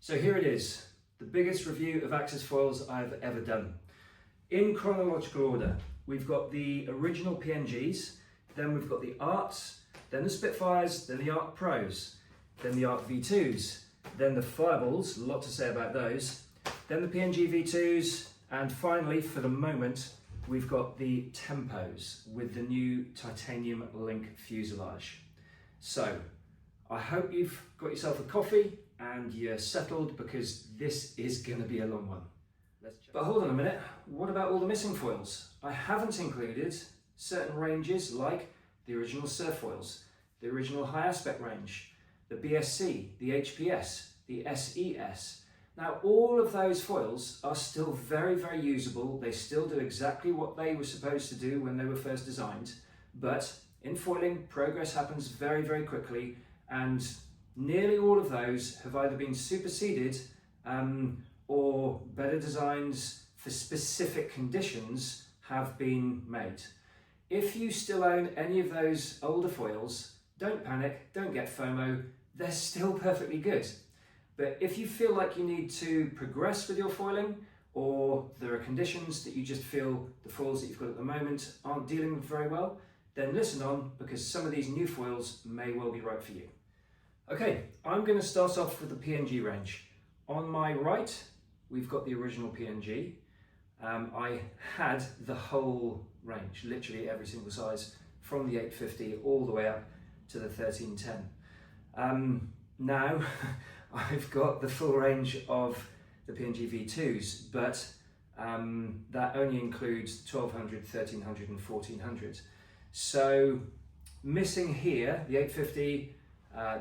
So here it is, the biggest review of Axis foils I've ever done. In chronological order, we've got the original PNGs, then we've got the Arts, then the Spitfires, then the Art Pros, then the Art V2s, then the Fireballs, a lot to say about those, then the PNG V2s, and finally, for the moment, we've got the Tempos with the new titanium link fuselage. So, I hope you've got yourself a coffee and you're settled, because this is going to be a long one. But hold on a minute, what about all the missing foils? I haven't included certain ranges like the original surf foils, the original high aspect range, the BSC, the HPS, the SES. Now all of those foils are still very, very usable. They still do exactly what they were supposed to do when they were first designed. But in foiling, progress happens very, very quickly, and nearly all of those have either been superseded or better designs for specific conditions have been made. If you still own any of those older foils, don't panic, don't get FOMO, they're still perfectly good. But if you feel like you need to progress with your foiling, or there are conditions that you just feel the foils that you've got at the moment aren't dealing with very well, then listen on, because some of these new foils may well be right for you. Okay, I'm going to start off with the PNG range. On my right, we've got the original PNG. I had the whole range, literally every single size, from the 850 all the way up to the 1310. Now, I've got the full range of the PNG V2s, but that only includes 1200, 1300 and 1400. So missing here, the 850,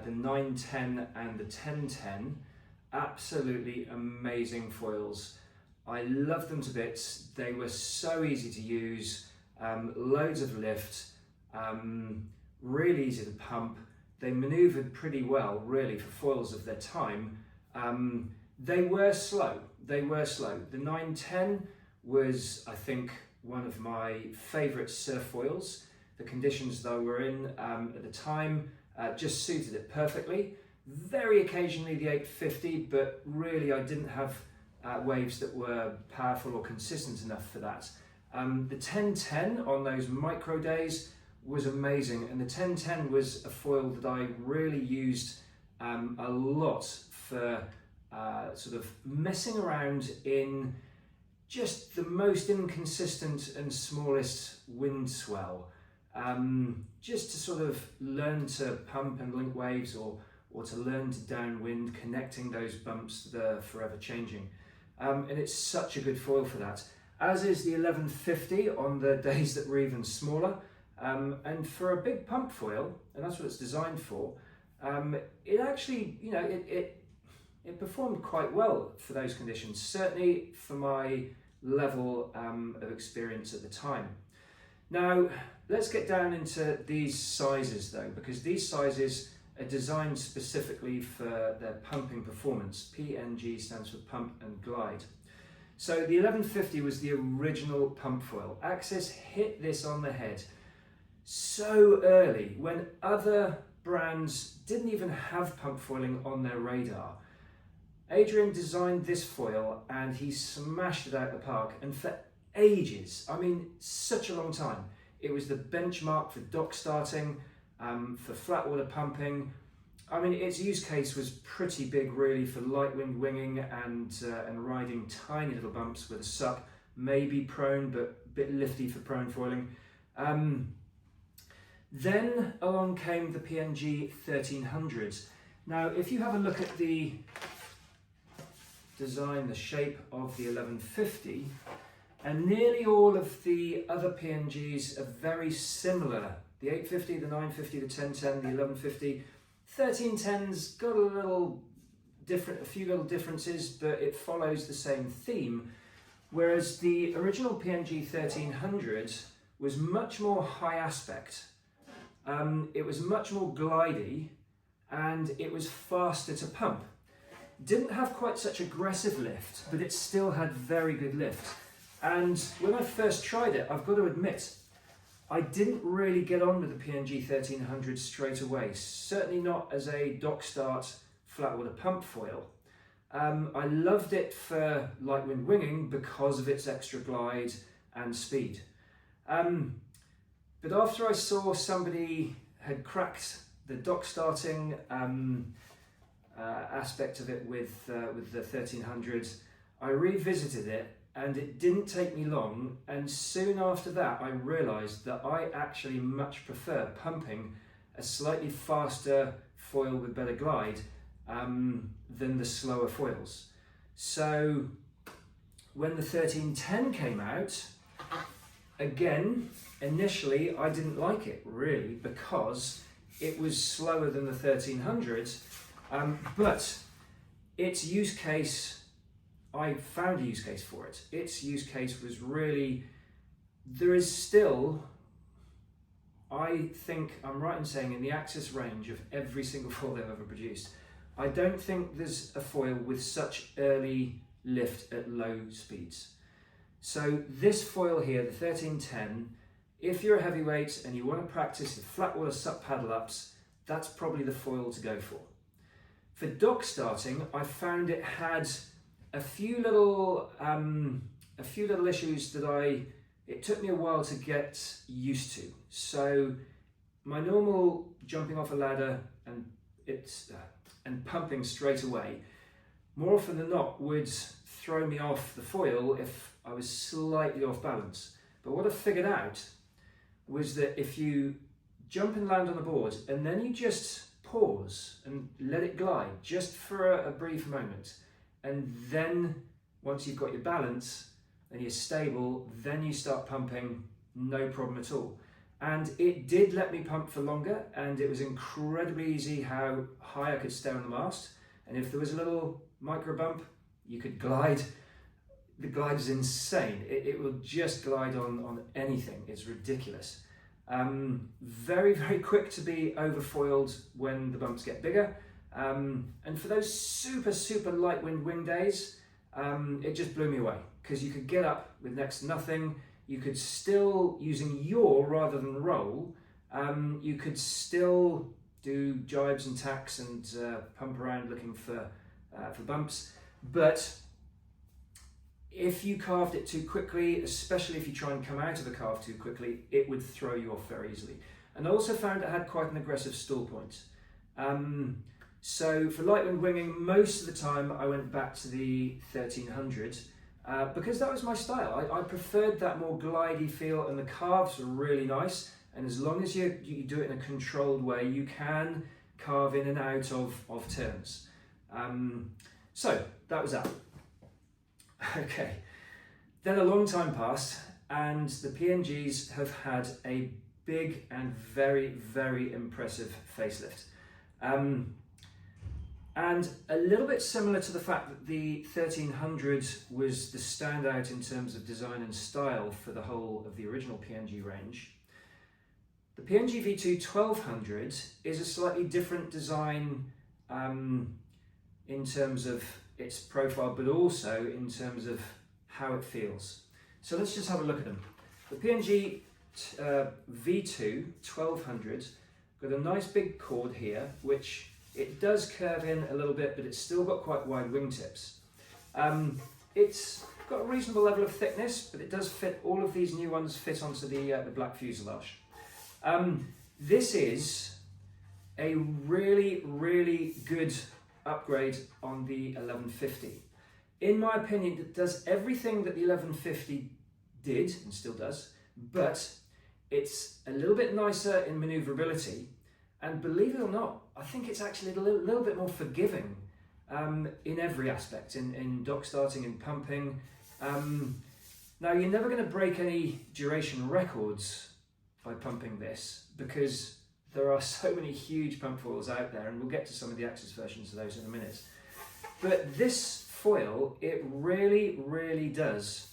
the 910 and the 1010, absolutely amazing foils. I love them to bits. They were so easy to use, loads of lift, really easy to pump. They manoeuvred pretty well, really, for foils of their time. They were slow. The 910 was, I think, one of my favourite surf foils. The conditions that I were in at the time just suited it perfectly. Very occasionally the 850, but really I didn't have waves that were powerful or consistent enough for that. The 1010 on those micro days was amazing, and the 1010 was a foil that I really used a lot for sort of messing around in just the most inconsistent and smallest wind swell, just to sort of learn to pump and link waves, or to learn to downwind, connecting those bumps that are forever changing. And it's such a good foil for that, as is the 1150 on the days that were even smaller. And for a big pump foil, and that's what it's designed for, it actually, you know, it performed quite well for those conditions, certainly for my level of experience at the time. Now, let's get down into these sizes though, because these sizes are designed specifically for their pumping performance. PNG stands for pump and glide. So the 1150 was the original pump foil. Axis hit this on the head so early, when other brands didn't even have pump foiling on their radar. Adrian designed this foil and he smashed it out the park, and for ages, I mean such a long time, it was the benchmark for dock starting, for flat water pumping. I mean, its use case was pretty big really for light wind winging and riding tiny little bumps with a suck, maybe prone, but a bit lifty for prone foiling. Then along came the PNG 1300s. Now, if you have a look at the design, the shape of the 1150, and nearly all of the other PNGs are very similar. The 850, the 950, the 1010, the 1150. 1310's got a few little differences, but it follows the same theme. Whereas the original PNG 1300 was much more high aspect. It was much more glidey, and it was faster to pump. Didn't have quite such aggressive lift, but it still had very good lift. And when I first tried it, I've got to admit, I didn't really get on with the PNG 1300 straight away, certainly not as a dock start flat water pump foil. I loved it for light wind winging because of its extra glide and speed. But after I saw somebody had cracked the dock starting aspect of it with the 1300, I revisited it, and it didn't take me long, and soon after that I realised that I actually much prefer pumping a slightly faster foil with better glide than the slower foils. So when the 1310 came out, again, initially I didn't like it really because it was slower than the 1300, but its use case, I found a use case for it. Its use case was really, there is still, I think I'm right in saying, in the axis range of every single foil they've ever produced, I don't think there's a foil with such early lift at low speeds. So this foil here, the 1310, if you're a heavyweight and you want to practice the flat water sup paddle ups, that's probably the foil to go for. For dock starting, I found it had a few little issues that it took me a while to get used to. So my normal jumping off a ladder and pumping straight away, more often than not, would throw me off the foil if I was slightly off balance. But what I figured out was that if you jump and land on the board and then you just pause and let it glide just for a brief moment, and then once you've got your balance and you're stable, then you start pumping, no problem at all. And it did let me pump for longer, and it was incredibly easy how high I could stay on the mast. And if there was a little micro bump, you could glide. The glide is insane. It will just glide on anything. It's ridiculous. Very, very quick to be overfoiled when the bumps get bigger. And for those super, super light wind wing days, it just blew me away because you could get up with next to nothing. You could still, using yaw rather than roll, you could still do jibes and tacks and pump around looking for bumps. But if you carved it too quickly, especially if you try and come out of a carve too quickly, it would throw you off very easily. And I also found it had quite an aggressive stall point. So for light wind winging, most of the time I went back to the 1300 because that was my style. I preferred that more glidey feel, and the carves are really nice. And as long as you do it in a controlled way, you can carve in and out of turns. So that was that. Okay, then a long time passed, and the PNGs have had a big and very, very impressive facelift. And a little bit similar to the fact that the 1300 was the standout in terms of design and style for the whole of the original PNG range, the PNG V2 1200 is a slightly different design in terms of its profile, but also in terms of how it feels. So let's just have a look at them. The PNG V2 1200 got a nice big chord here, which it does curve in a little bit, but it's still got quite wide wingtips. It's got a reasonable level of thickness, but it does fit, all of these new ones fit onto the black fuselage. This is a really, really good upgrade on the 1150. In my opinion, it does everything that the 1150 did and still does, but it's a little bit nicer in maneuverability, and believe it or not, I think it's actually a little bit more forgiving in every aspect, in dock starting and pumping. Now, you're never going to break any duration records by pumping this, because there are so many huge pump foils out there, and we'll get to some of the Axis versions of those in a minute. But this foil, it really, really does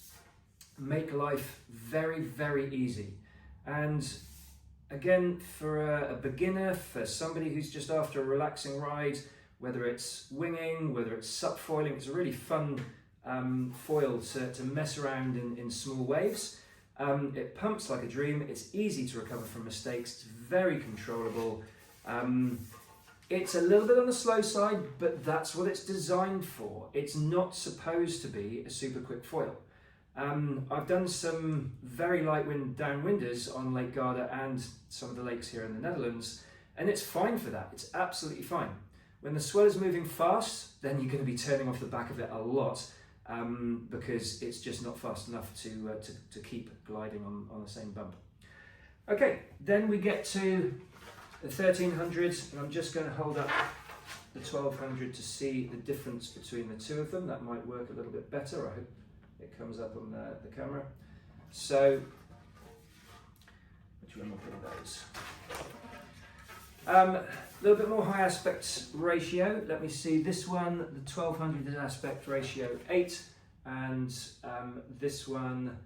make life very, very easy. And again, for a beginner, for somebody who's just after a relaxing ride, whether it's winging, whether it's subfoiling, it's a really fun foil to mess around in small waves. It pumps like a dream. It's easy to recover from mistakes. It's very controllable. It's a little bit on the slow side, but that's what it's designed for. It's not supposed to be a super quick foil. I've done some very light wind downwinders on Lake Garda and some of the lakes here in the Netherlands, and it's fine for that. It's absolutely fine. When the swell is moving fast, then you're going to be turning off the back of it a lot because it's just not fast enough to keep gliding on the same bump. Okay, then we get to the 1300, and I'm just going to hold up the 1200 to see the difference between the two of them. That might work a little bit better. I hope it comes up on the camera. So, which one will put those? A little bit more high aspect ratio. Let me see. This one, the 1200 is aspect ratio 8, and this one,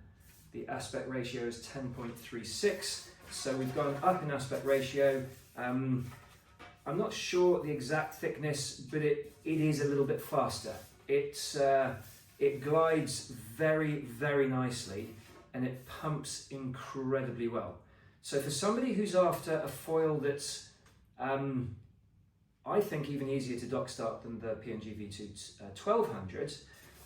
the aspect ratio is 10.36. So we've gone up in aspect ratio. I'm not sure the exact thickness, but it is a little bit faster. It glides very, very nicely, and it pumps incredibly well. So for somebody who's after a foil that's, I think, even easier to dock start than the P&G V2 1200,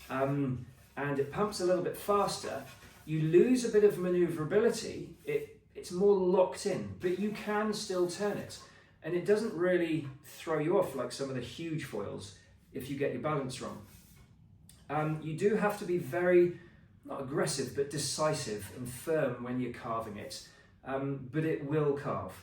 and it pumps a little bit faster, you lose a bit of maneuverability. It's more locked in, but you can still turn it. And it doesn't really throw you off like some of the huge foils if you get your balance wrong. You do have to be very, not aggressive, but decisive and firm when you're carving it, but it will carve.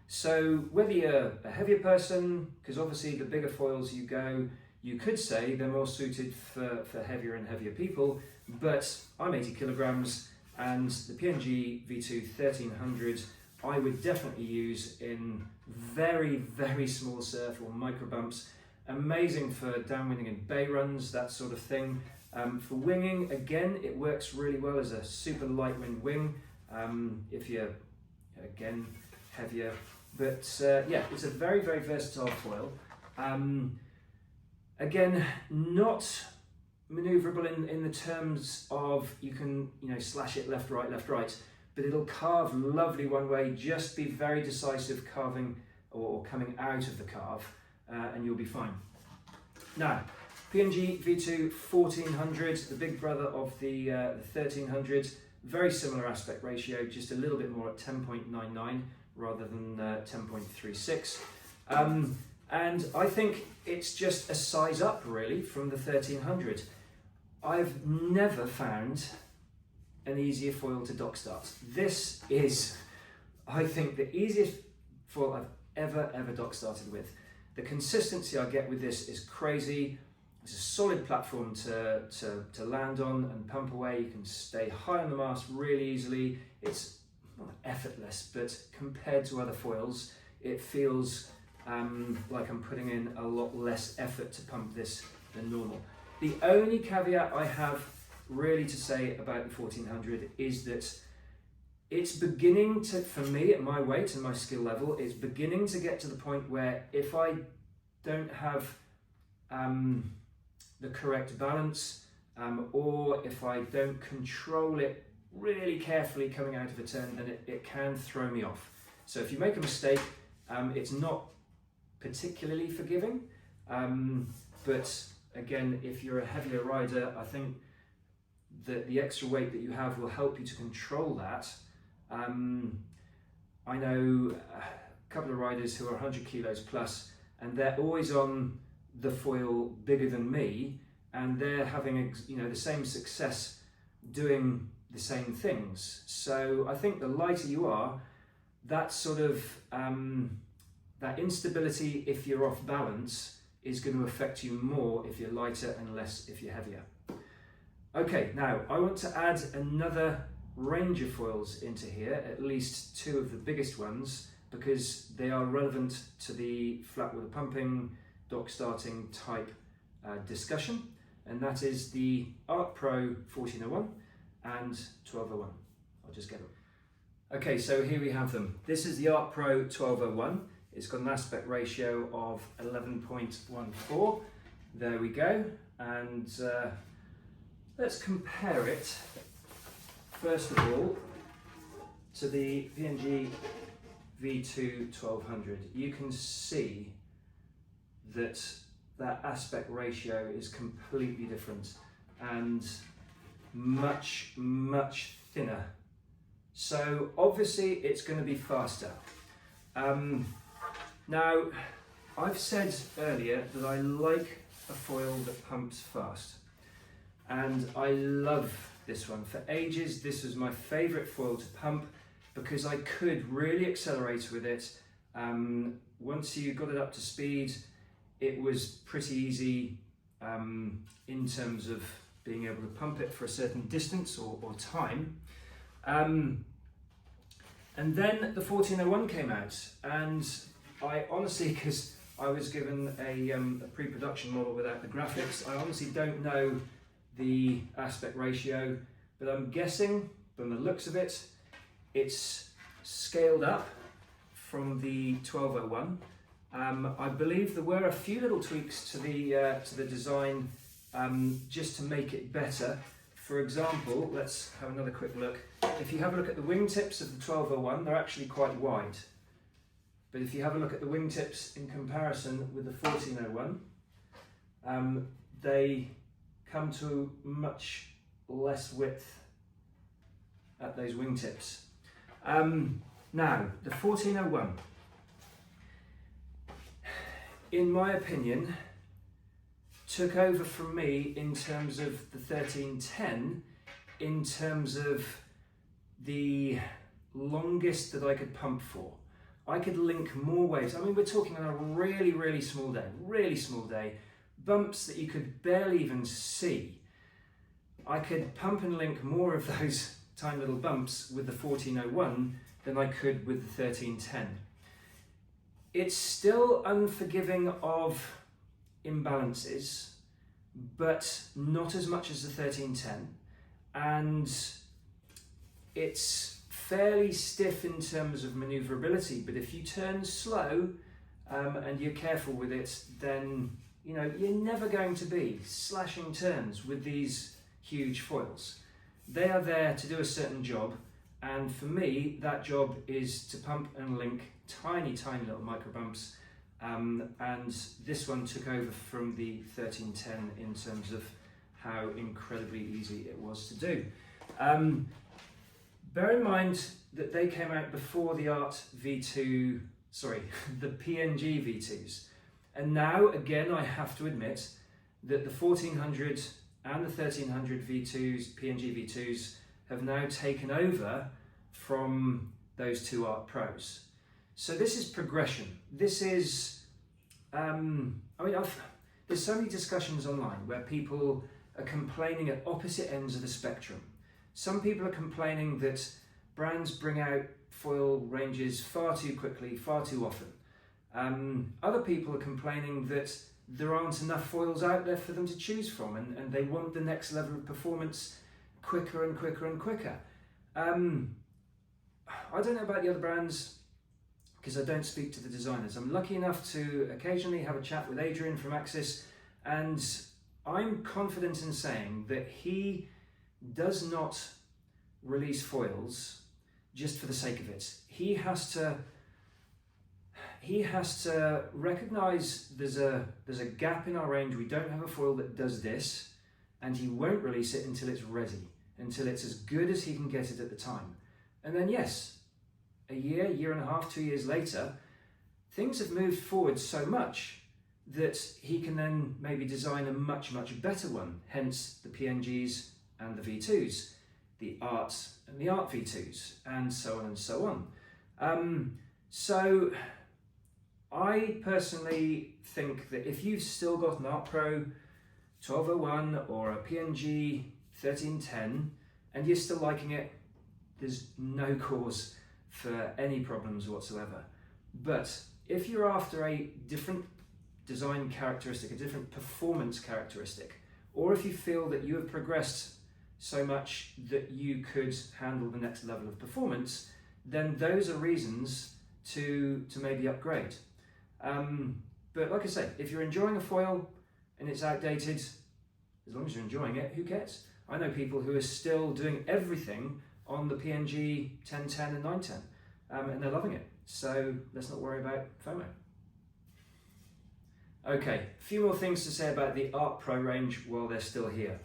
So whether you're a heavier person, because obviously the bigger foils you go, you could say they're more suited for heavier and heavier people, but I'm 80 kilograms, and the P&G V2 1300 I would definitely use in very, very small surf or micro bumps. Amazing for downwinding and bay runs, that sort of thing. For winging, again, it works really well as a super light wind wing if you're, again, heavier. But yeah, it's a very, very versatile foil. Again, not maneuverable in the terms of you can slash it left, right, but it'll carve lovely one way. Just be very decisive carving or coming out of the carve, and you'll be fine. Now, P&G V2 1400, the big brother of the 1300, very similar aspect ratio, just a little bit more at 10.99 rather than 10.36. And I think it's just a size up really from the 1300. I've never found an easier foil to dock start. This is, I think, the easiest foil I've ever dock started with. The consistency I get with this is crazy. It's a solid platform to land on and pump away. You can stay high on the mast really easily. It's not effortless, but compared to other foils, it feels like I'm putting in a lot less effort to pump this than normal. The only caveat I have really to say about the 1400 is that it's beginning to, for me, at my weight and my skill level, it's beginning to get to the point where if I don't have the correct balance, or if I don't control it really carefully coming out of a turn, then it can throw me off. So if you make a mistake, it's not particularly forgiving, but again, if you're a heavier rider, I think that the extra weight that you have will help you to control that. I know a couple of riders who are 100 kilos plus, and they're always on the foil bigger than me, and they're having the same success doing the same things. So I think the lighter you are, that sort of that instability if you're off balance is going to affect you more if you're lighter and less if you're heavier. Okay, now I want to add another range of foils into here, at least two of the biggest ones, because they are relevant to the flat water pumping, dock starting type discussion, and that is the Art Pro 1401 and 1201. I'll just get them. Okay, so here we have them. This is the Art Pro 1201. It's got an aspect ratio of 11.14. There we go. And let's compare it, first of all, to the P&G V2 1200. You can see that that aspect ratio is completely different and much, much thinner. So obviously it's going to be faster. Now, I've said earlier that I like a foil that pumps fast, and I love this one. For ages, this was my favourite foil to pump because I could really accelerate with it. Once you got it up to speed, it was pretty easy in terms of being able to pump it for a certain distance or time. And then the 1401 came out, and I honestly, because I was given a pre-production model without the graphics, I honestly don't know the aspect ratio, but I'm guessing from the looks of it, it's scaled up from the 1201. I believe there were a few little tweaks to the design just to make it better. For example, let's have another quick look. If you have a look at the wingtips of the 1201, they're actually quite wide. But if you have a look at the wingtips in comparison with the 1401, they come to much less width at those wingtips. Now, the 1401, in my opinion, took over from me in terms of the 1310, in terms of the longest that I could pump for. I could link more waves. I mean, we're talking on a really, really small day, bumps that you could barely even see. I could pump and link more of those tiny little bumps with the 1401 than I could with the 1310. It's still unforgiving of imbalances, but not as much as the 1310, and it's fairly stiff in terms of maneuverability. But if you turn slow and you're careful with it, then you know you're never going to be slashing turns with these huge foils. They are there to do a certain job, and for me that job is to pump and link tiny little micro bumps, and this one took over from the 1310 in terms of how incredibly easy it was to do. Bear in mind that they came out before the Art V2, the PNG V2s. And now, again, I have to admit that the 1400 and the 1300 V2s, PNG V2s, have now taken over from those two Art Pros. So this is progression. This is, there's so many discussions online where people are complaining at opposite ends of the spectrum. Some people are complaining that brands bring out foil ranges far too quickly, far too often. Other people are complaining that there aren't enough foils out there for them to choose from, and they want the next level of performance quicker and quicker and quicker. I don't know about the other brands because I don't speak to the designers. I'm lucky enough to occasionally have a chat with Adrian from Axis, and I'm confident in saying that he does not release foils just for the sake of it. He has to recognize there's a gap in our range. We don't have a foil that does this, and he won't release it until it's ready, until it's as good as he can get it at the time. And then yes, a year and a half, 2 years later, things have moved forward so much that he can then maybe design a much better one, hence the PNGs and the V2s, the Art and the Art V2s, and so on and so on. So I personally think that if you've still got an Art Pro 1201 or a PNG 1310 and you're still liking it, there's no cause for any problems whatsoever. But if you're after a different design characteristic, a different performance characteristic, or if you feel that you have progressed so much that you could handle the next level of performance, then those are reasons to maybe upgrade. But like I say, if you're enjoying a foil and it's outdated, as long as you're enjoying it, who cares? I know people who are still doing everything on the PNG 1010 and 910, and they're loving it. So let's not worry about FOMO. Okay, a few more things to say about the Art Pro range while they're still here.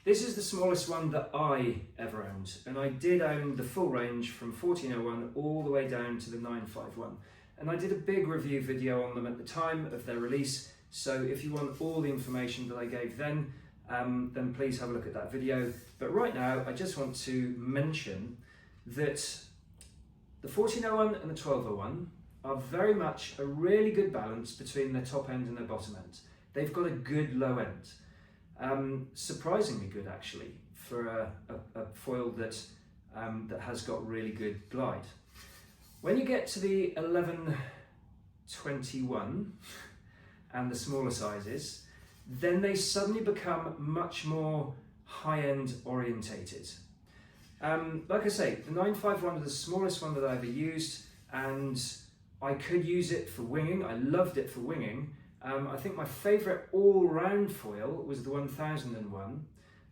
This is the smallest one that I ever owned, and I did own the full range from 1401 all the way down to the 951. And I did a big review video on them at the time of their release, so if you want all the information that I gave then please have a look at that video. But right now, I just want to mention that the 1401 and the 1201 are very much a really good balance between their top end and their bottom end. They've got a good low end. Surprisingly good actually for a foil that has got really good glide. When you get to the 1121 and the smaller sizes, then they suddenly become much more high-end orientated. Like I say, the 951 is the smallest one that I ever used, and I could use it for winging. I loved it for winging. I think my favourite all-round foil was the 1001,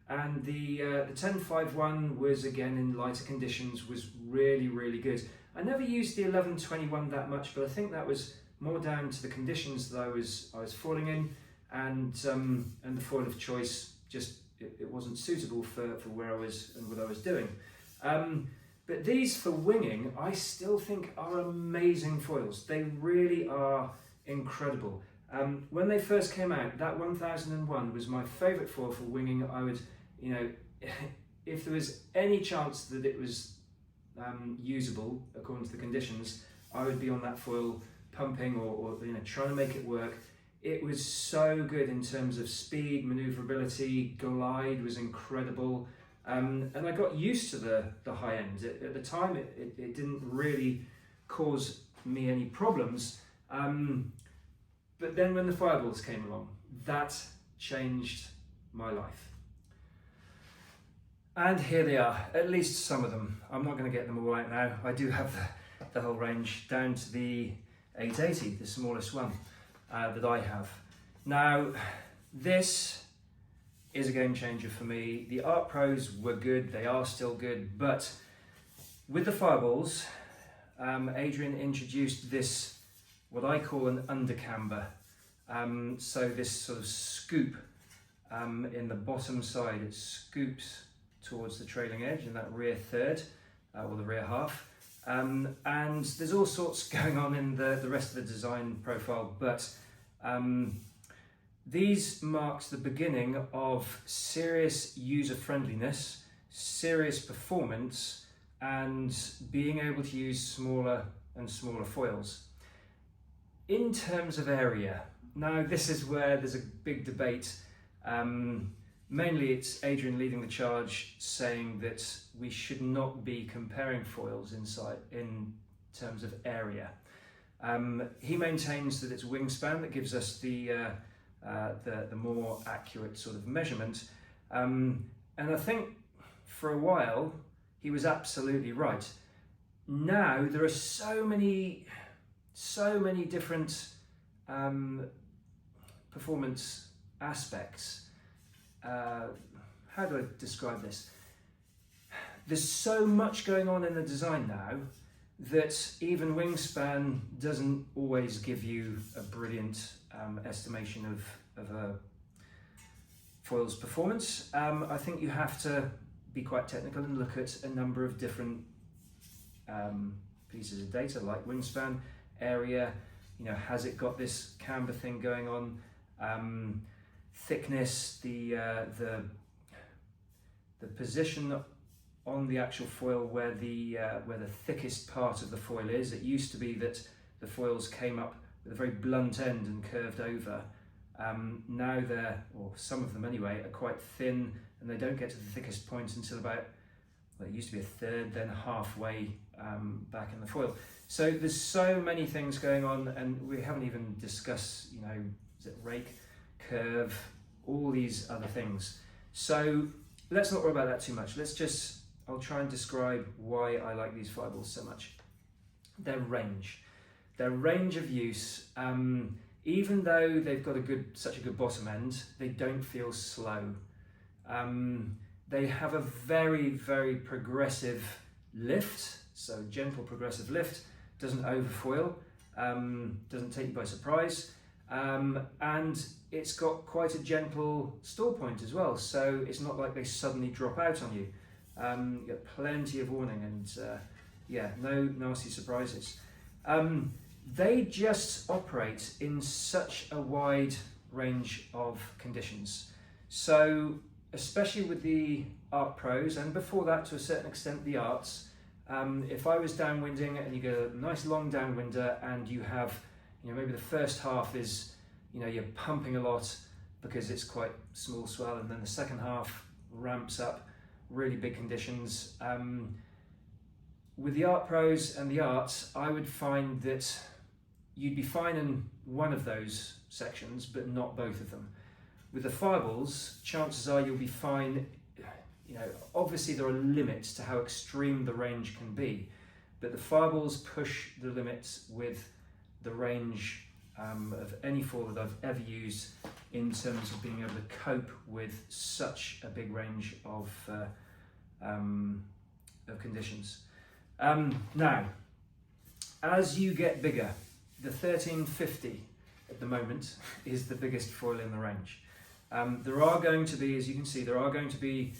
and the 1051 was, again, in lighter conditions, was really, really good. I never used the 1121 that much, but I think that was more down to the conditions that I was foiling in, and the foil of choice just it wasn't suitable for where I was and what I was doing. But these for winging, I still think are amazing foils. They really are incredible. When they first came out, that 1001 was my favourite foil for winging. I would, if there was any chance that it was usable according to the conditions, I would be on that foil pumping or trying to make it work. It was so good in terms of speed, manoeuvrability, glide was incredible. And I got used to the high end. At the time, it didn't really cause me any problems. But then when the fireballs came along, that changed my life. And here they are, at least some of them. I'm not going to get them all out now. I do have the whole range down to the 880, the smallest one that I have. Now, this is a game changer for me. The Art Pros were good, they are still good, but with the fireballs, Adrian introduced this, what I call an undercamber. So this sort of scoop in the bottom side, it scoops towards the trailing edge in that rear third, or the rear half. And there's all sorts going on in the rest of the design profile, but these marks the beginning of serious user friendliness, serious performance, and being able to use smaller and smaller foils. In terms of area, now this is where there's a big debate. Mainly it's Adrian leading the charge, saying that we should not be comparing foils in terms of area. He maintains that it's wingspan that gives us the more accurate sort of measurement, and I think for a while he was absolutely right. Now there are so many different performance aspects. How do I describe this? There's so much going on in the design now that even wingspan doesn't always give you a brilliant estimation of a foil's performance. I think you have to be quite technical and look at a number of different pieces of data, like wingspan, area, has it got this camber thing going on, thickness, the position on the actual foil where the thickest part of the foil is. It used to be that the foils came up with a very blunt end and curved over. Now they're, or some of them anyway, are quite thin, and they don't get to the thickest point until about, well, it used to be a third, then halfway back in the foil. So there's so many things going on, and we haven't even discussed, is it rake, curve, all these other things. So let's not worry about that too much. I'll try and describe why I like these fireballs so much. Their range of use, even though they've got such a good bottom end, they don't feel slow. They have a very, very progressive lift, so gentle progressive lift, doesn't overfoil, doesn't take you by surprise. and it's got quite a gentle store point as well, so it's not like they suddenly drop out on you. You get plenty of warning, and yeah, no nasty surprises. They just operate in such a wide range of conditions. So especially with the Art Pros, and before that to a certain extent the Arts, if I was downwinding and you get a nice long downwinder and you have, maybe the first half is, you're pumping a lot because it's quite small swell, and then the second half ramps up, really big conditions. With the Art Pros and the Arts, I would find that you'd be fine in one of those sections, but not both of them. With the Fireballs, chances are you'll be fine. Obviously there are limits to how extreme the range can be, but the Fireballs push the limits with the range of any foil that I've ever used in terms of being able to cope with such a big range of conditions. Now, as you get bigger, the 1350 at the moment is the biggest foil in the range. There are going to be, as you can see, there are going to be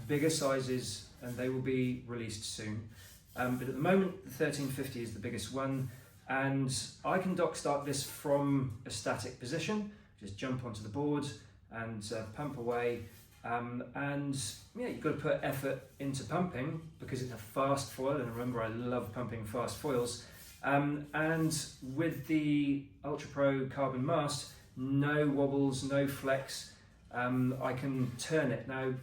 bigger sizes, and they will be released soon. But at the moment, the 1350 is the biggest one, and I can dock start this from a static position. Just jump onto the board and pump away. And yeah, you've got to put effort into pumping because it's a fast foil, and remember, I love pumping fast foils. And with the Ultra Pro carbon mast, no wobbles, no flex. I can turn it. Now,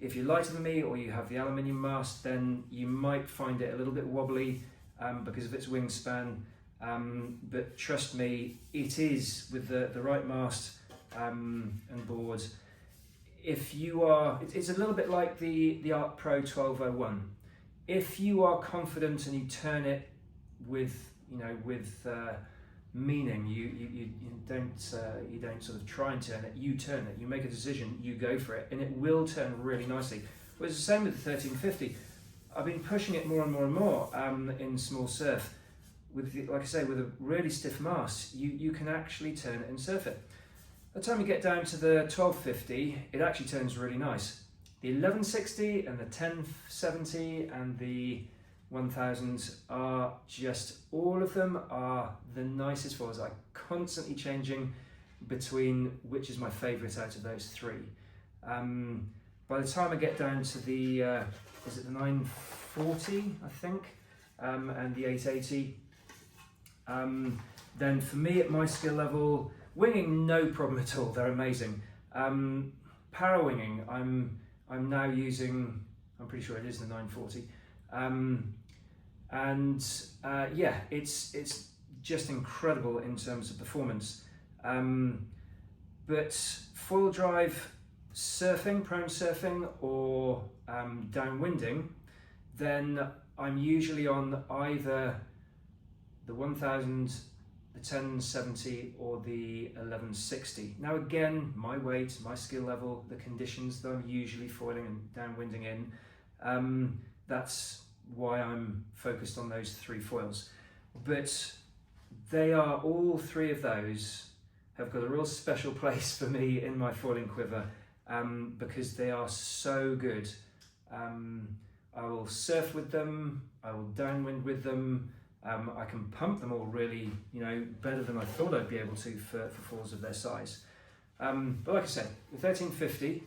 if you're lighter than me or you have the aluminium mast, then you might find it a little bit wobbly because of its wingspan. But trust me, it is, with the right mast and board. If you are, it's a little bit like the Art Pro 1201. If you are confident and you turn it with meaning, you don't sort of try and turn it. You turn it. You make a decision. You go for it, and it will turn really nicely. Well, it's the same with the 1350. I've been pushing it more and more and more in small surf. Like I say, with a really stiff mast, you can actually turn it and surf it. By the time you get down to the 1250, it actually turns really nice. The 1160 and the 1070 and the 1000 are just, all of them are the nicest foils. I'm constantly changing between which is my favourite out of those three. By the time I get down to the, is it the 940, I think, and the 880, then for me at my skill level, winging, no problem at all, they're amazing. Power winging, I'm now using, I'm pretty sure it is the 940. Yeah, it's just incredible in terms of performance. But foil drive surfing, prone surfing, or downwinding, then I'm usually on either the 1000, the 1070, or the 1160. Now again, my weight, my skill level, the conditions that I'm usually foiling and downwinding in, that's why I'm focused on those three foils. But they are, all three of those have got a real special place for me in my foiling quiver, because they are so good. I will surf with them, I will downwind with them, I can pump them all really, better than I thought I'd be able to for foils of their size. But like I said, the 1350,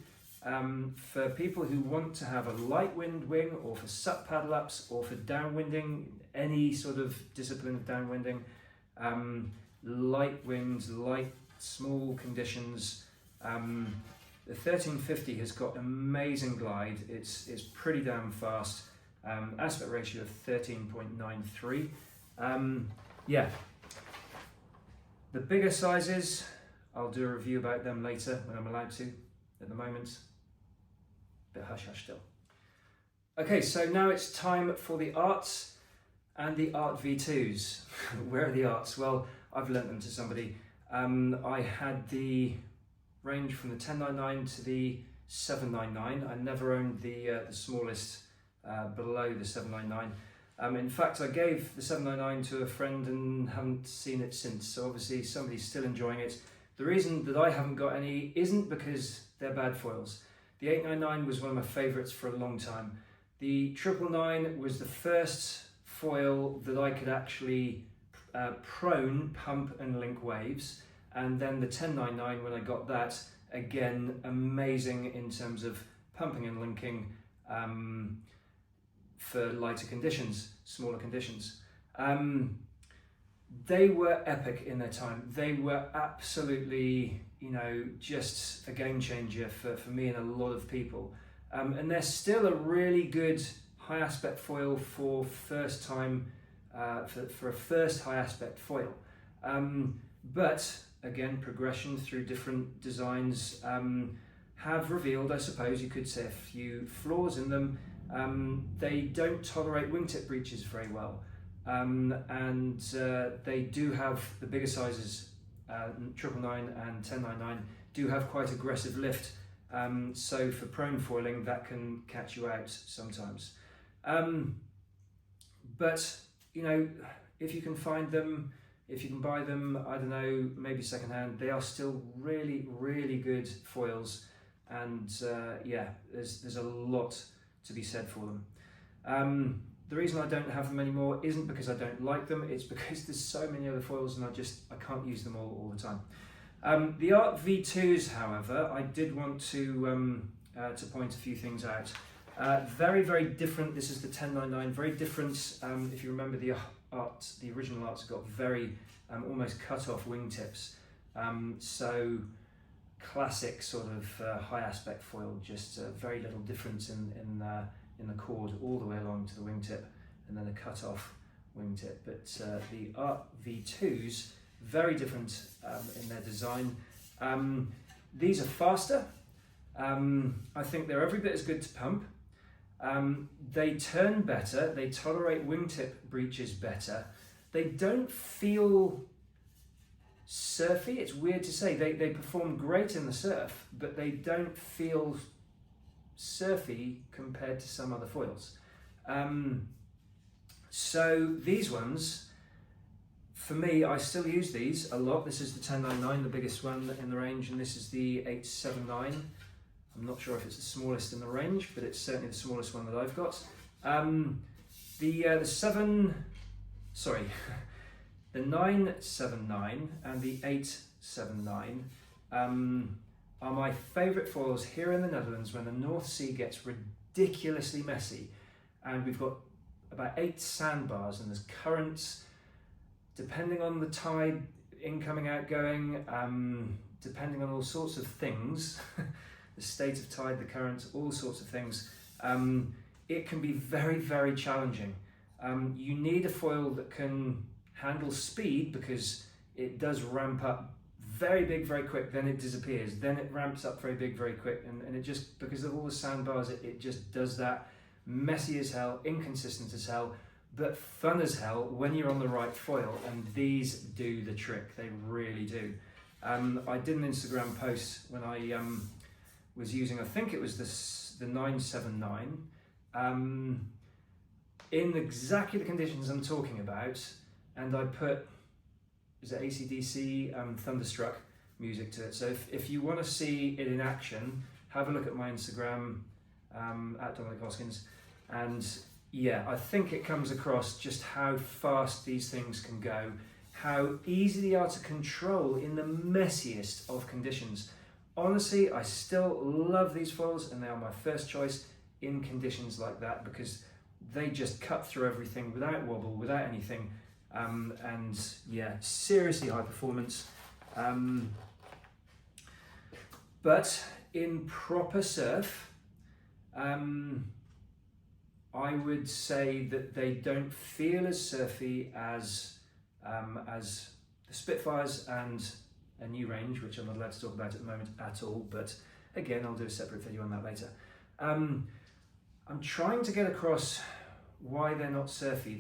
for people who want to have a light wind wing, or for sup paddle ups, or for downwinding, any sort of discipline of downwinding, light winds, light small conditions, the 1350 has got amazing glide. It's pretty damn fast. Aspect ratio of 13.93. Yeah, the bigger sizes, I'll do a review about them later when I'm allowed to. At the moment, a bit hush hush still. Okay, so now it's time for the Arts and the Art V2s. Where are the Arts? Well, I've lent them to somebody. I had the range from the 1099 to the 799. I never owned the smallest below the 799. In fact, I gave the 799 to a friend and haven't seen it since, so obviously somebody's still enjoying it. The reason that I haven't got any isn't because they're bad foils. The 899 was one of my favourites for a long time. The 999 was the first foil that I could actually prone, pump and link waves, and then the 1099, when I got that, again amazing in terms of pumping and linking for lighter conditions, smaller conditions. They were epic in their time. They were absolutely, you know, just a game changer for me and a lot of people. And they're still a really good high aspect foil for first time, for a first high aspect foil. But again, progression through different designs have revealed, I suppose you could say, a few flaws in them. They don't tolerate wingtip breaches very well. And they do have the bigger sizes, 999 and 1099, do have quite aggressive lift. So for prone foiling, that can catch you out sometimes. But, you know, if you can find them, if you can buy them, I don't know, maybe secondhand, they are still really, really good foils. And yeah, there's a lot to be said for them. The reason I don't have them anymore isn't because I don't like them, it's because there's so many other foils and I can't use them all the time. The Art V2s, however, I did want to point a few things out. Very, very different. This is the 1099, very different. If you remember the original arts got very almost cut off wingtips. So classic sort of high aspect foil, just very little difference in the cord all the way along to the wingtip, and then a cut off wingtip. But the Art V2s, very different in their design. These are faster. I think they're every bit as good to pump. They turn better, they tolerate wingtip breaches better. They don't feel surfy, it's weird to say. They perform great in the surf, but they don't feel surfy compared to some other foils. So these ones, for me, I still use these a lot. This is the 1099, the biggest one in the range, and this is the 879. I'm not sure if it's the smallest in the range, but it's certainly the smallest one that I've got. The 979 and the 879 are my favourite foils here in the Netherlands when the North Sea gets ridiculously messy, and we've got about 8 sandbars and there's currents, depending on the tide, incoming, outgoing, depending on all sorts of things, the state of tide, the currents, all sorts of things. It can be very, very challenging. You need a foil that can handle speed, because it does ramp up very big, very quick, then it disappears, then it ramps up very big, very quick, and it just, because of all the sandbars, it just does that. Messy as hell, inconsistent as hell, but fun as hell when you're on the right foil, and these do the trick, they really do. I did an Instagram post when I was using, I think it was the 979, in exactly the conditions I'm talking about, and I put, is it AC/DC Thunderstruck music to it. So if you want to see it in action, have a look at my Instagram, at Dominic Hoskins, and yeah, I think it comes across just how fast these things can go, how easy they are to control in the messiest of conditions. Honestly, I still love these foils, and they are my first choice in conditions like that, because they just cut through everything without wobble, without anything. And yeah, seriously high performance. But in proper surf, I would say that they don't feel as surfy as the Spitfires and a new range, which I'm not allowed to talk about at the moment at all, but again, I'll do a separate video on that later. I'm trying to get across why they're not surfy.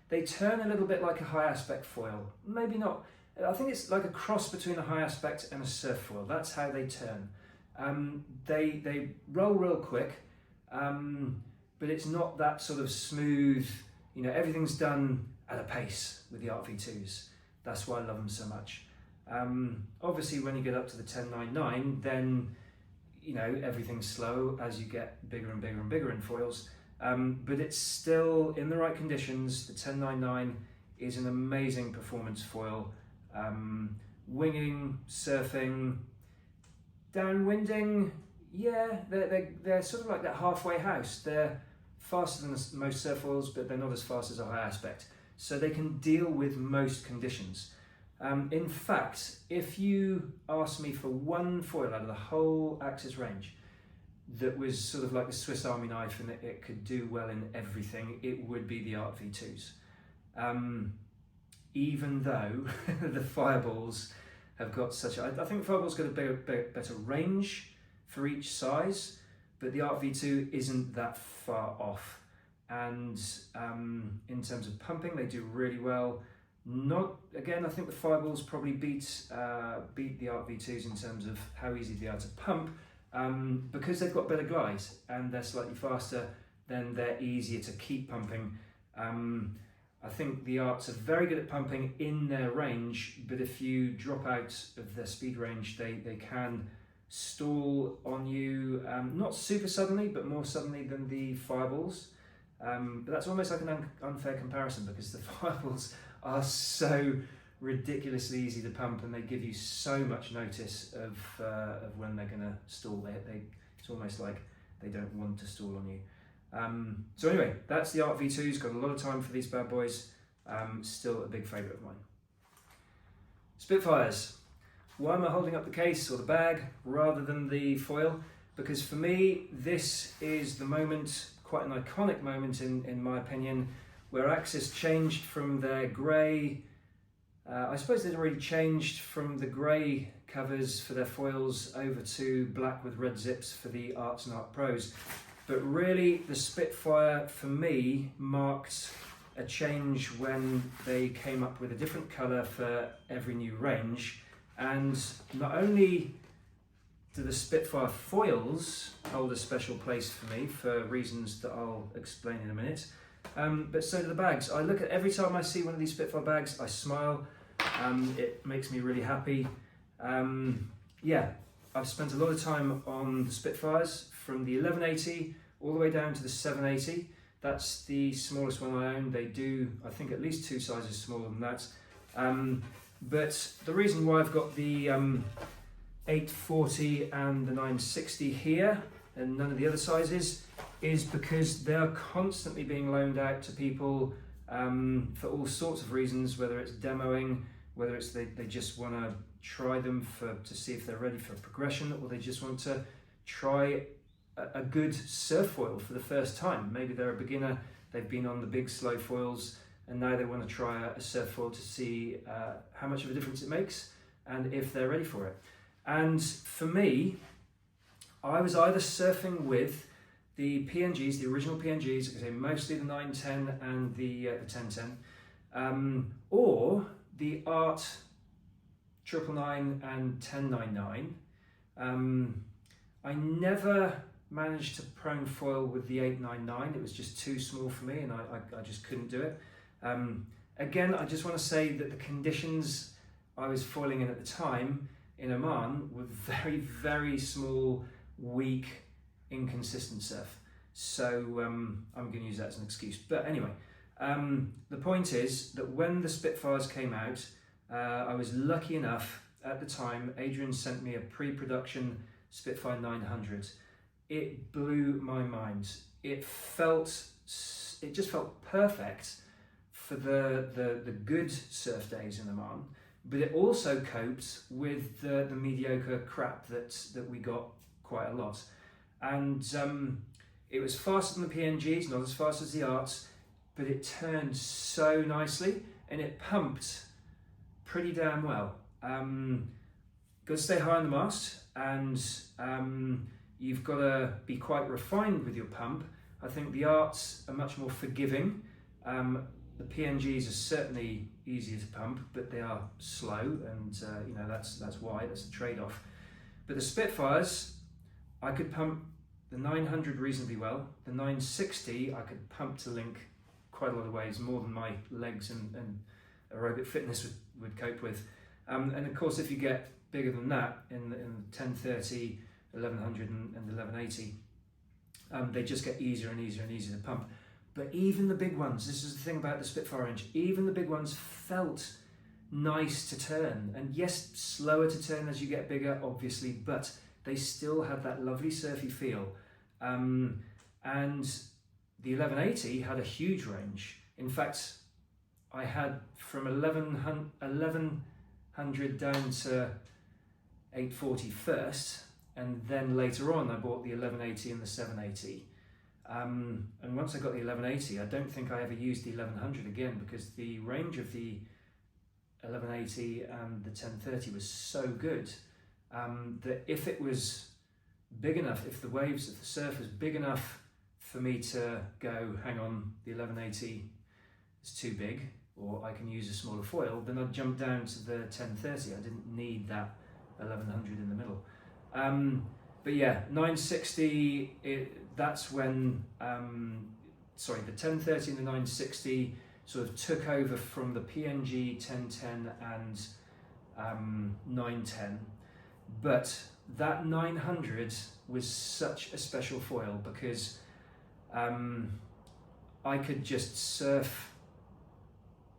They turn a little bit like a high aspect foil. Maybe not. I think it's like a cross between a high aspect and a surf foil. That's how they turn. They roll real quick, but it's not that sort of smooth, You know, everything's done at a pace with the Art V2s. That's why I love them so much. Obviously, when you get up to the 1099, then you know everything's slow as you get bigger and bigger and bigger in foils. But it's still in the right conditions. The 1099 is an amazing performance foil. Winging, surfing, downwinding, yeah, they're sort of like that halfway house. They're faster than most surf foils, but they're not as fast as a high aspect. So they can deal with most conditions. In fact, if you ask me for one foil out of the whole Axis range that was sort of like the Swiss Army knife and it could do well in everything, it would be the Art V2s. Even though the Fireballs have got such I think the Fireball's got a better range for each size, but the Art V2 isn't that far off. And in terms of pumping, they do really well. I think the Fireballs probably beat the Art V2s in terms of how easy they are to pump, because they've got better glide and they're slightly faster, then they're easier to keep pumping. I think the Arts are very good at pumping in their range, but if you drop out of their speed range, they can stall on you, not super suddenly, but more suddenly than the Fireballs. But that's almost like an unfair comparison, because the Fireballs are so ridiculously easy to pump and they give you so much notice of when they're going to stall. It's almost like they don't want to stall on you. So anyway, that's the Art V2s. Got a lot of time for these bad boys. Still a big favourite of mine. Spitfires. Why am I holding up the case or the bag rather than the foil? Because for me, this is the moment, quite an iconic moment in my opinion, where Axis changed from their grey, I suppose they'd already changed from the grey covers for their foils over to black with red zips for the Arts and Art Pros. But really, the Spitfire, for me, marked a change when they came up with a different colour for every new range. And not only do the Spitfire foils hold a special place for me, for reasons that I'll explain in a minute, but so do the bags. I look at every time I see one of these Spitfire bags, I smile. It makes me really happy. Yeah, I've spent a lot of time on the Spitfires, from the 1180 all the way down to the 780. That's the smallest one I own. They do, I think, at least 2 sizes smaller than that. But the reason why I've got the 840 and the 960 here and none of the other sizes is because they're constantly being loaned out to people for all sorts of reasons, whether it's demoing, whether it's they just want to try them to see if they're ready for progression, or they just want to try a good surf foil for the first time. Maybe they're a beginner, they've been on the big slow foils, and now they want to try a surf foil to see how much of a difference it makes and if they're ready for it. And for me, I was either surfing with the PNGs, the original PNGs, because they're mostly the 910 and the 1010, or the Art 999 and 1099. I never managed to prone foil with the 899. It was just too small for me and I just couldn't do it. Again, I just want to say that the conditions I was foiling in at the time in Oman were very, very small, weak, inconsistent surf. So I'm going to use that as an excuse. But anyway, the point is that when the Spitfires came out, I was lucky enough at the time, Adrian sent me a pre-production Spitfire 900. It blew my mind. It just felt perfect for the good surf days in Oman, but it also coped with the mediocre crap that we got quite a lot. And it was faster than the PNGs, not as fast as the Arts, but it turned so nicely and it pumped pretty damn well. Got to stay high on the mast, and you've got to be quite refined with your pump. I think the Arts are much more forgiving. The PNGs are certainly easier to pump, but they are slow, and that's why, that's the trade-off. But the Spitfires, I could pump the 900 reasonably well. The 960 I could pump to link quite a lot of waves, more than my legs and aerobic fitness would cope with. And of course, if you get bigger than that in 1030, 1100 and 1180, they just get easier and easier and easier to pump. But even the big ones, this is the thing about the Spitfire range, even the big ones felt nice to turn. And yes, slower to turn as you get bigger, obviously, but they still had that lovely surfy feel. And the 1180 had a huge range. In fact, I had from 1100 down to 840 first, and then later on I bought the 1180 and the 780. And once I got the 1180, I don't think I ever used the 1100 again, because the range of the 1180 and the 1030 was so good that if it was big enough, if the surf was big enough for me to go, hang on, the 1180 is too big, or I can use a smaller foil, then I'd jump down to the 1030. I didn't need that 1100 in the middle. But yeah, 960, that's when, sorry, the 1030 and the 960 sort of took over from the PNG 1010 and 910. But that 900 was such a special foil because I could just surf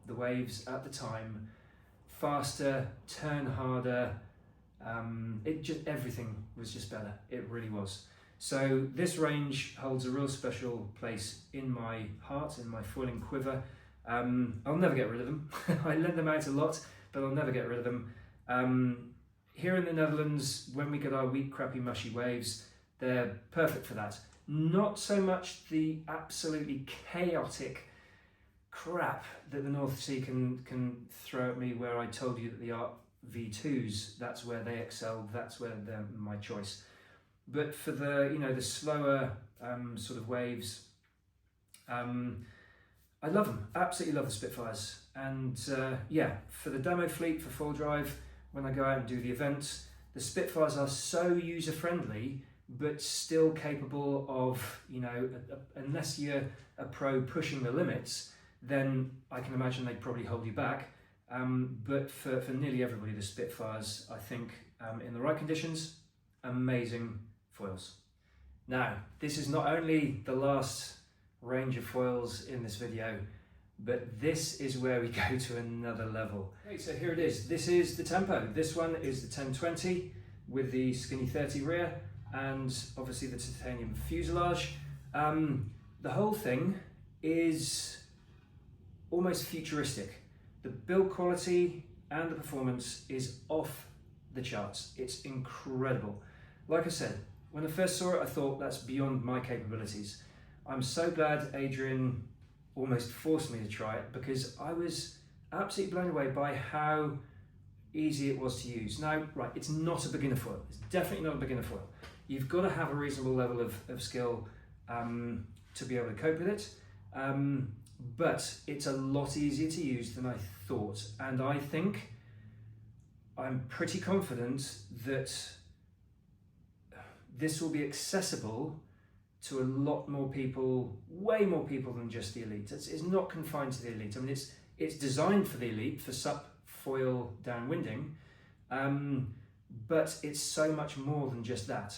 the waves at the time faster, turn harder. Everything was just better. It really was. So this range holds a real special place in my heart, in my foiling quiver. I'll never get rid of them. I lend them out a lot, but I'll never get rid of them. Here in the Netherlands, when we get our weak, crappy, mushy waves, they're perfect for that. Not so much the absolutely chaotic crap that the North Sea can throw at me, where I told you that the Art V2s, that's where they excel, that's where they're my choice. But for the, the slower sort of waves, I love them, absolutely love the Spitfires. And yeah, for the demo fleet, for full drive, when I go out and do the events, the Spitfires are so user-friendly, but still capable of, unless you're a pro pushing the limits, then I can imagine they'd probably hold you back. But for nearly everybody, the Spitfires, I think, in the right conditions, amazing foils. Now, this is not only the last range of foils in this video, but this is where we go to another level. Okay, so here it is. This is the Tempo. This one is the 1020 with the skinny 30 rear and obviously the titanium fuselage. The whole thing is almost futuristic. The build quality and the performance is off the charts. It's incredible. Like I said, when I first saw it, I thought that's beyond my capabilities. I'm so glad Adrian almost forced me to try it, because I was absolutely blown away by how easy it was to use. Now, right, it's not a beginner foil. It's definitely not a beginner foil. You've got to have a reasonable level of skill to be able to cope with it. But it's a lot easier to use than I thought. And I think I'm pretty confident that this will be accessible to a lot more people, way more people than just the elite. It's not confined to the elite. I mean, it's designed for the elite, for sup, foil, downwinding, but it's so much more than just that.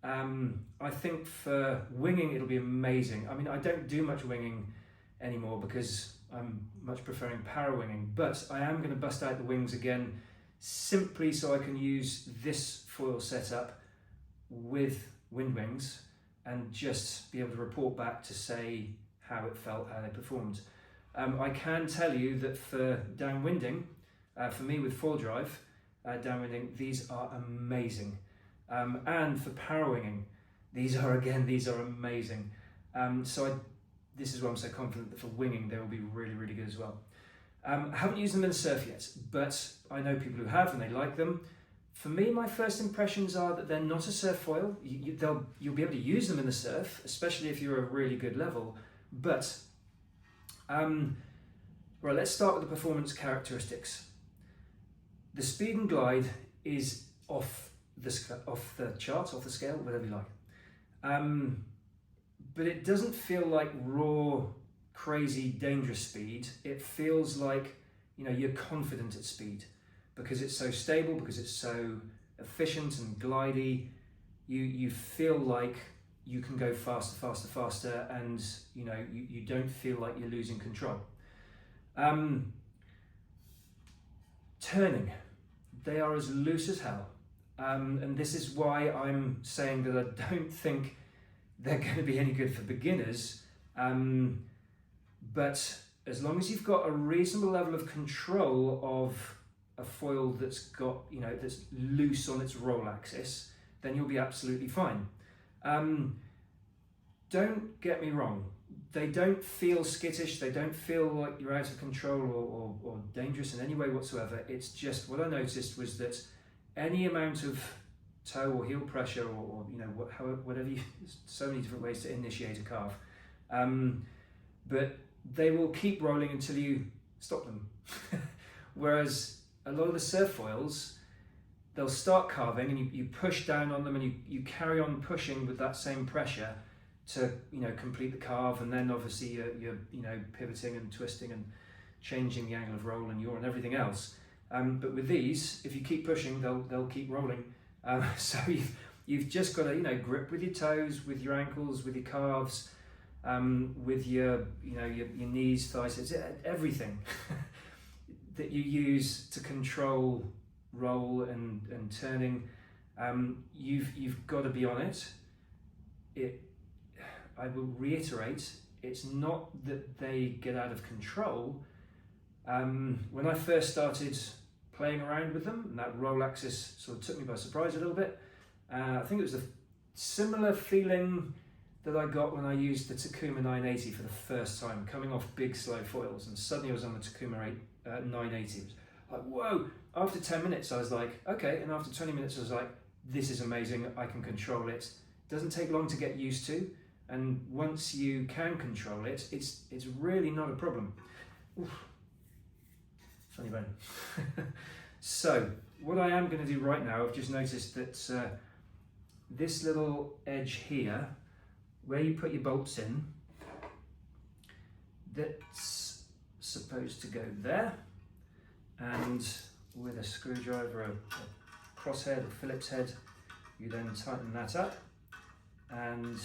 I think for winging, it'll be amazing. I mean, I don't do much winging anymore because I'm much preferring para winging, but I am going to bust out the wings again, simply so I can use this foil setup with wind wings and just be able to report back to say how it felt, how they performed. I can tell you that for downwinding, for me with foil drive, downwinding, these are amazing. And for para winging, these are amazing. This is why I'm so confident that for winging, they will be really, really good as well. I haven't used them in the surf yet, but I know people who have and they like them. For me, my first impressions are that they're not a surf foil. You'll be able to use them in the surf, especially if you're a really good level. But, right, let's start with the performance characteristics. The speed and glide is off the charts, off the scale, whatever you like. But it doesn't feel like raw crazy dangerous speed. It feels like, you know, you're confident at speed because it's so stable, because it's so efficient and glidey. You feel like you can go faster, faster, faster, and you know, you don't feel like you're losing control. Turning, they are as loose as hell, and this is why I'm saying that I don't think they're going to be any good for beginners, but as long as you've got a reasonable level of control of a foil that's got, you know, that's loose on its roll axis, then you'll be absolutely fine. Don't get me wrong, they don't feel skittish, they don't feel like you're out of control or dangerous in any way whatsoever. It's just, what I noticed was that any amount of toe or heel pressure or you know, whatever you, so many different ways to initiate a carve, but they will keep rolling until you stop them. Whereas a lot of the surf foils, they'll start carving and you push down on them and you carry on pushing with that same pressure to, you know, complete the carve, and then obviously you're you know, pivoting and twisting and changing the angle of roll and yaw and everything else. But with these, if you keep pushing, they'll keep rolling. So you've just got to, you know, grip with your toes, with your ankles, with your calves, with your, you know, your knees, thighs, it's everything that you use to control roll and turning. You've got to be on it. I will reiterate, it's not that they get out of control. When I first started playing around with them, and that roll axis sort of took me by surprise a little bit, I think it was a similar feeling that I got when I used the Takuma 980 for the first time, coming off big slow foils, and suddenly I was on the Takuma 980. It was like, whoa! After 10 minutes I was like, okay, and after 20 minutes I was like, this is amazing, I can control it. Doesn't take long to get used to, and once you can control it, it's really not a problem. Oof. Funny bone. So what I am going to do right now, I've just noticed that this little edge here, where you put your bolts in, that's supposed to go there, and with a screwdriver, a crosshead, a Phillips head, you then tighten that up, and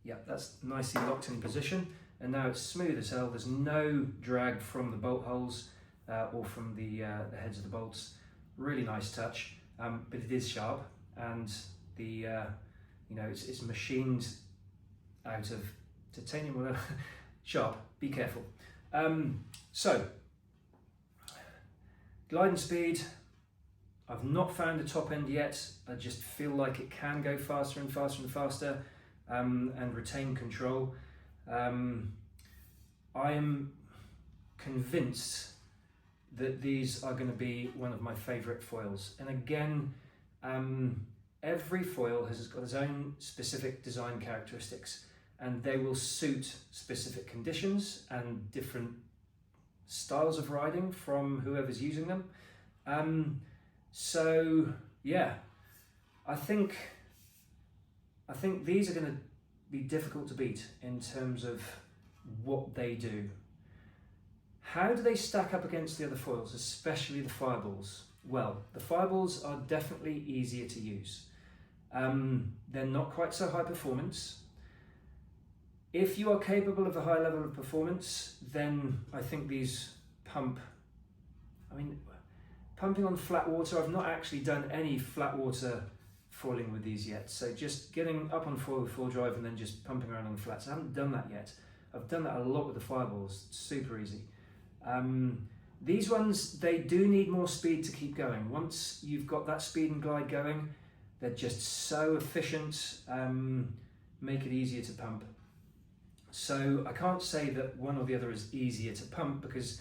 yeah, that's nicely locked in position, and now it's smooth as hell. There's no drag from the bolt holes or from the heads of the bolts. Really nice touch, but it is sharp, and the you know, it's machined out of titanium, whatever. Sharp, be careful. So, gliding speed, I've not found the top end yet. I just feel like it can go faster and faster and faster, and retain control. I am convinced that these are going to be one of my favourite foils. And again, every foil has got its own specific design characteristics, and they will suit specific conditions and different styles of riding from whoever's using them. So yeah, I think these are going to be difficult to beat in terms of what they do. How do they stack up against the other foils, especially the fireballs? Well, the fireballs are definitely easier to use. They're not quite so high performance. If you are capable of a high level of performance, then I think these pump. I mean, pumping on flat water, I've not actually done any flat water foiling with these yet. So just getting up on foil with full drive and then just pumping around on the flats. I haven't done that yet. I've done that a lot with the fireballs. It's super easy. These ones, they do need more speed to keep going. Once you've got that speed and glide going, they're just so efficient, make it easier to pump. So I can't say that one or the other is easier to pump, because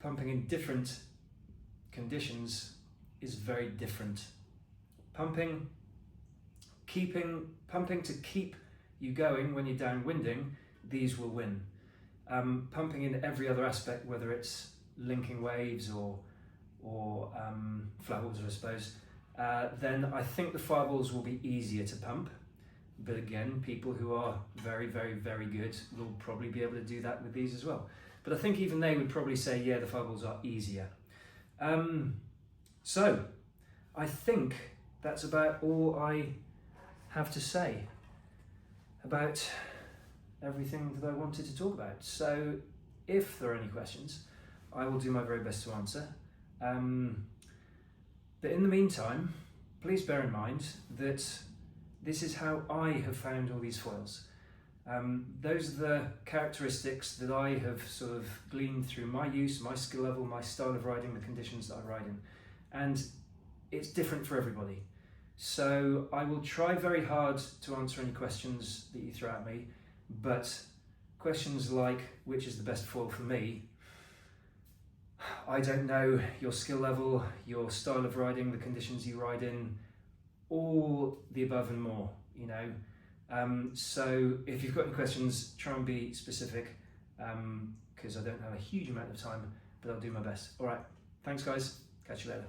pumping in different conditions is very different. Pumping to keep you going when you're downwinding, these will win. Pumping in every other aspect, whether it's linking waves or flat water, I suppose, then I think the fireballs will be easier to pump. But again, people who are very, very, very good will probably be able to do that with these as well. But I think even they would probably say, yeah, the fireballs are easier. So I think that's about all I have to say about everything that I wanted to talk about. So if there are any questions, I will do my very best to answer. But in the meantime, please bear in mind that this is how I have found all these foils. Those are the characteristics that I have sort of gleaned through my use, my skill level, my style of riding, the conditions that I ride in. And it's different for everybody. So I will try very hard to answer any questions that you throw at me, but questions like, which is the best foil for me? I don't know your skill level, your style of riding, the conditions you ride in, all the above and more, you know. So if you've got any questions, try and be specific, because I don't have a huge amount of time, but I'll do my best. All right, thanks guys, catch you later.